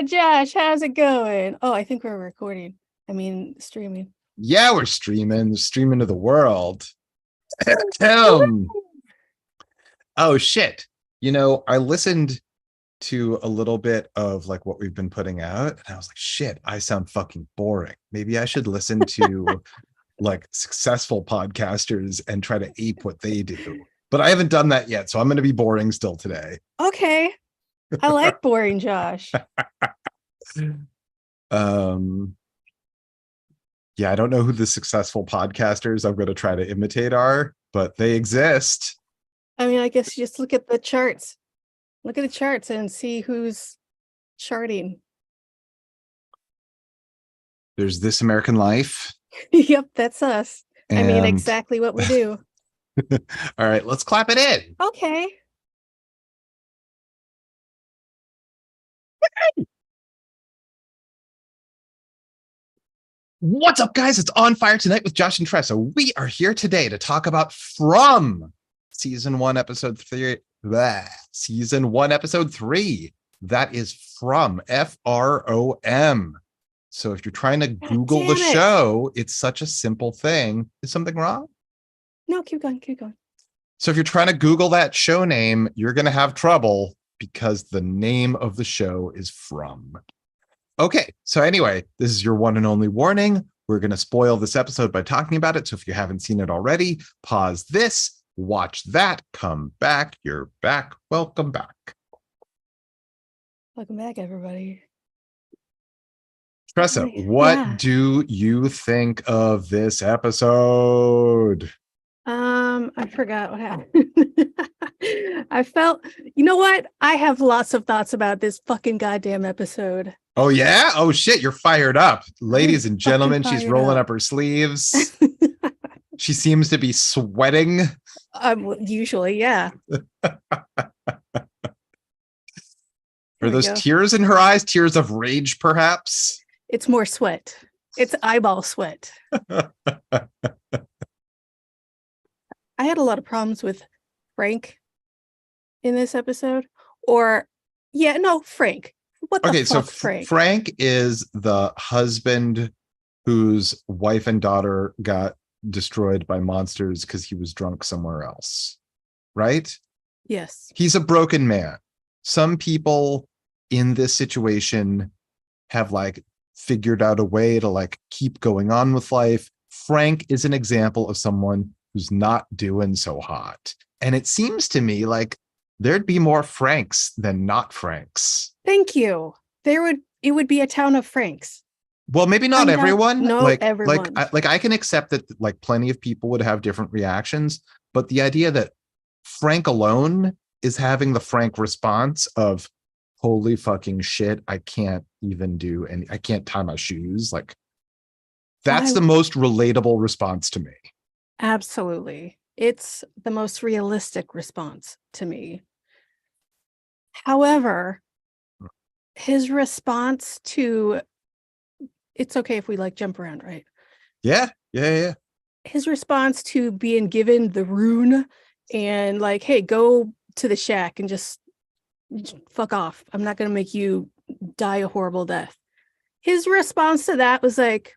Josh, how's it going? Oh, I think we're recording. I mean, streaming. Yeah, we're streaming to the world. Woo! Oh shit. I listened to a little bit of like what we've been putting out, and I was like, shit, I sound fucking boring. Maybe I should listen to like successful podcasters and try to ape what they do. But I haven't done that yet, so I'm gonna be boring still today. Okay. I like boring Josh. Um yeah, I don't know who the successful podcasters I'm gonna try to imitate are, but they exist. I mean, I guess you just look at the charts. Look at the charts and see who's charting. There's This American Life. Yep, that's us. I mean, And exactly what we do. all right, let's clap it in. Okay. What's up, guys? It's On Fire Tonight with Josh and Tressa. We are here today to talk about From season 1, episode 3. Season 1, episode 3. That is From, From. So if you're trying to Google the show, it's such a simple thing. Is something wrong? No, keep going, keep going. So if you're trying to Google that show name, you're going to have trouble because the name of the show is From. Okay, so anyway, this is your one and only warning. We're going to spoil this episode by talking about it. So if you haven't seen it already, pause this, watch that, come back. You're back. Welcome back. Welcome back, everybody. Tressa, what do you think of this episode? I forgot what happened. I felt, you know what? I have lots of thoughts about this fucking goddamn episode. Oh, yeah? Oh, shit. You're fired up. Ladies and gentlemen, she's rolling up her sleeves. She seems to be sweating. Usually, yeah. Are those tears in her eyes? Tears of rage, perhaps? It's more sweat. It's eyeball sweat. I had a lot of problems with Frank in this episode. Frank. What the fuck, Frank? Frank is the husband whose wife and daughter got destroyed by monsters because he was drunk somewhere else, right? Yes. He's a broken man. Some people in this situation have like figured out a way to like keep going on with life. Frank is an example of someone who's not doing so hot. And it seems to me like there'd be more Franks than not Franks. Thank you. It would be a town of Franks. Well, maybe not everyone. Everyone. I can accept that like plenty of people would have different reactions, but the idea that Frank alone is having the Frank response of holy fucking shit, I can't even do any, I can't tie my shoes. Like that's the most relatable response to me. Absolutely. It's the most realistic response to me. However, his response to it's okay if we like jump around, right? Yeah. His response to being given the rune and like, hey, go to the shack and just fuck off. I'm not going to make you die a horrible death. His response to that was like,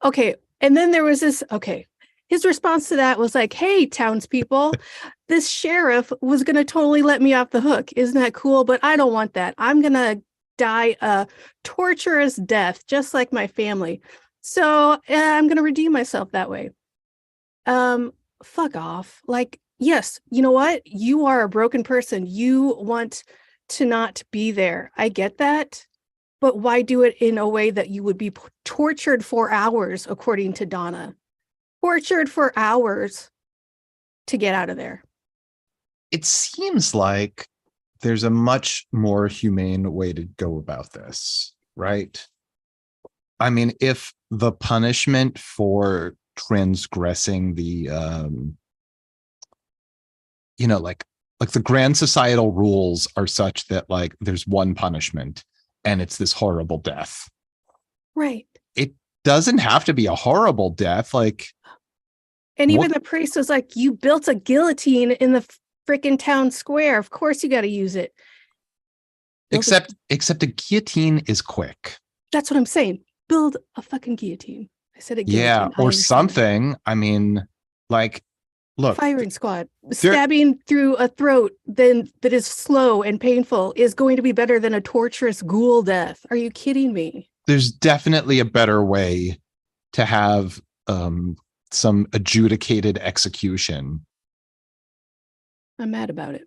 okay. And then there was this, okay. His response to that was like, hey, townspeople, this sheriff was going to totally let me off the hook. Isn't that cool? But I don't want that. I'm going to die a torturous death, just like my family. So I'm going to redeem myself that way. Fuck off. Like, yes, you know what? You are a broken person. You want to not be there. I get that. But why do it in a way that you would be tortured for hours, according to Donna? Tortured for hours to get out of there. It seems like there's a much more humane way to go about this, right? I mean, if the punishment for transgressing the, like the grand societal rules are such that like there's one punishment and it's this horrible death. Right. It doesn't have to be a horrible death. Like, and even the priest was like, you built a guillotine in the freaking town square. Of course you got to use it. Except a guillotine is quick. That's what I'm saying. Build a fucking guillotine. I said a Yeah, guillotine. I or understand that. something. I mean, like, look, Firing squad. there Stabbing through a throat then that is slow and painful is going to be better than a torturous ghoul death. Are you kidding me? there's definitely a better way to have some adjudicated execution. I'm mad about it.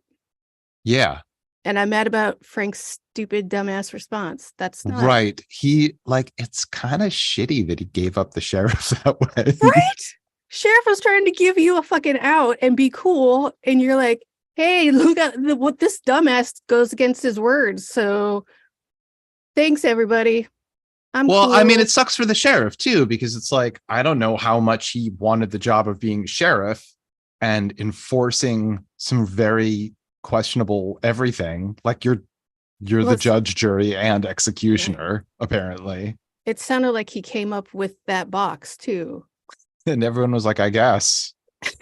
Yeah, And I'm mad about Frank's stupid dumbass response. That's not right. He like it's kind of shitty that he gave up the sheriff that way. right. Sheriff was trying to give you a fucking out and be cool, and you're like, "Hey, look at what this dumbass goes against his words." So, thanks everybody. I'm Well, cool. I mean, it sucks for the sheriff too, because it's like, I don't know how much he wanted the job of being sheriff and enforcing some very questionable everything. Like you're the judge, jury, and executioner, apparently. It sounded like he came up with that box too. And everyone was like, I guess.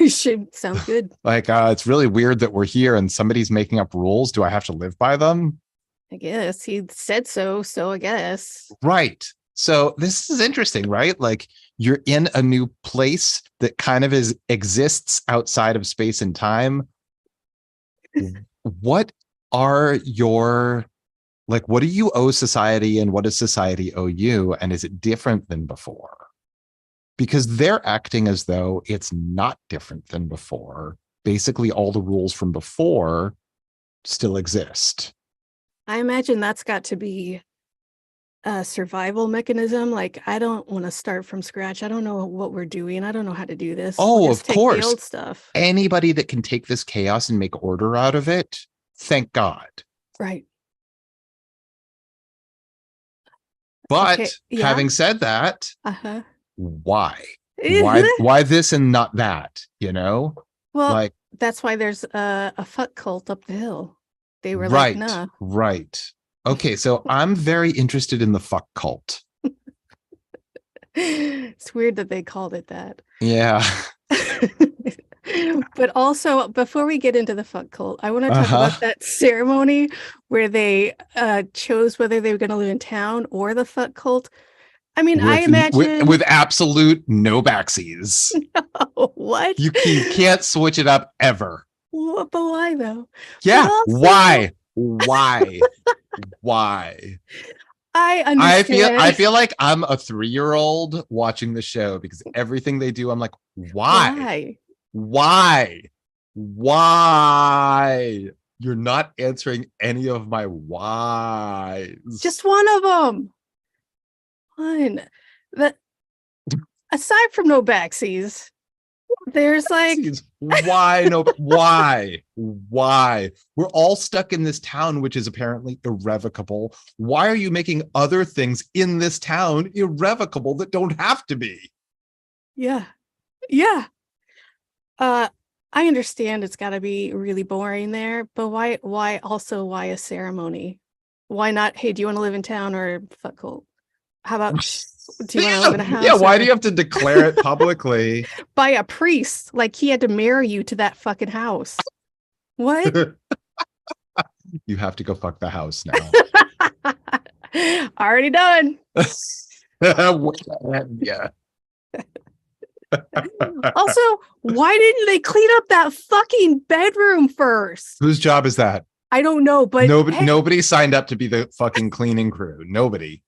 Should sound good. Like, it's really weird that we're here and somebody's making up rules. Do I have to live by them? I guess he said so. So I guess. Right. So this is interesting, right? Like you're in a new place that kind of exists outside of space and time. What are your what do you owe society and what does society owe you? And is it different than before? Because they're acting as though it's not different than before. Basically, all the rules from before still exist. I imagine that's got to be a survival mechanism. Like, I don't want to start from scratch. I don't know what we're doing. I don't know how to do this. Oh, of course. The old stuff. Anybody that can take this chaos and make order out of it, thank God. Right. But okay, having said that, why? Why this and not that? You know? Well, like that's why there's a fuck cult up the hill. They were right, like, nah. Right. Okay, so I'm very interested in the fuck cult. It's weird that they called it that. Yeah. But also, before we get into the fuck cult, I want to talk about that ceremony where they chose whether they were going to live in town or the fuck cult. I mean, I imagine with absolute no backsies. No, what? You can't switch it up ever. But why though? Yeah, also, why? Why? I understand. I feel like I'm a 3-year-old watching the show because everything they do, I'm like, why? You're not answering any of my whys. Just one of them. One. That aside from no backsies, there's like why we're all stuck in this town which is apparently irrevocable. Why are you making other things in this town irrevocable that don't have to be? Yeah I understand it's got to be really boring there, but why a ceremony? Why not, hey, do you want to live in town or fuck cult? How about do you want to live in a house? Yeah, why do you have to declare it publicly? By a priest, like he had to marry you to that fucking house. What? You have to go fuck the house now. Already done. Yeah. Also, why didn't they clean up that fucking bedroom first? Whose job is that? I don't know, but nobody signed up to be the fucking cleaning crew. Nobody.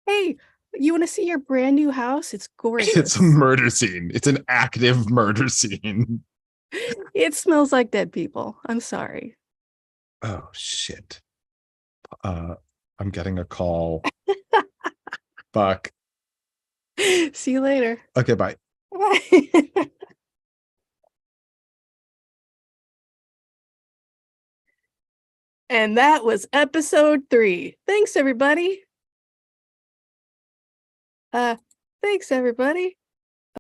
Hey, you want to see your brand new house? It's gorgeous. It's a murder scene. It's an active murder scene. It smells like dead people. I'm sorry. Oh shit. I'm getting a call. Fuck. See you later. Okay, bye. Bye. And that was episode 3. Thanks, everybody. Thanks, everybody.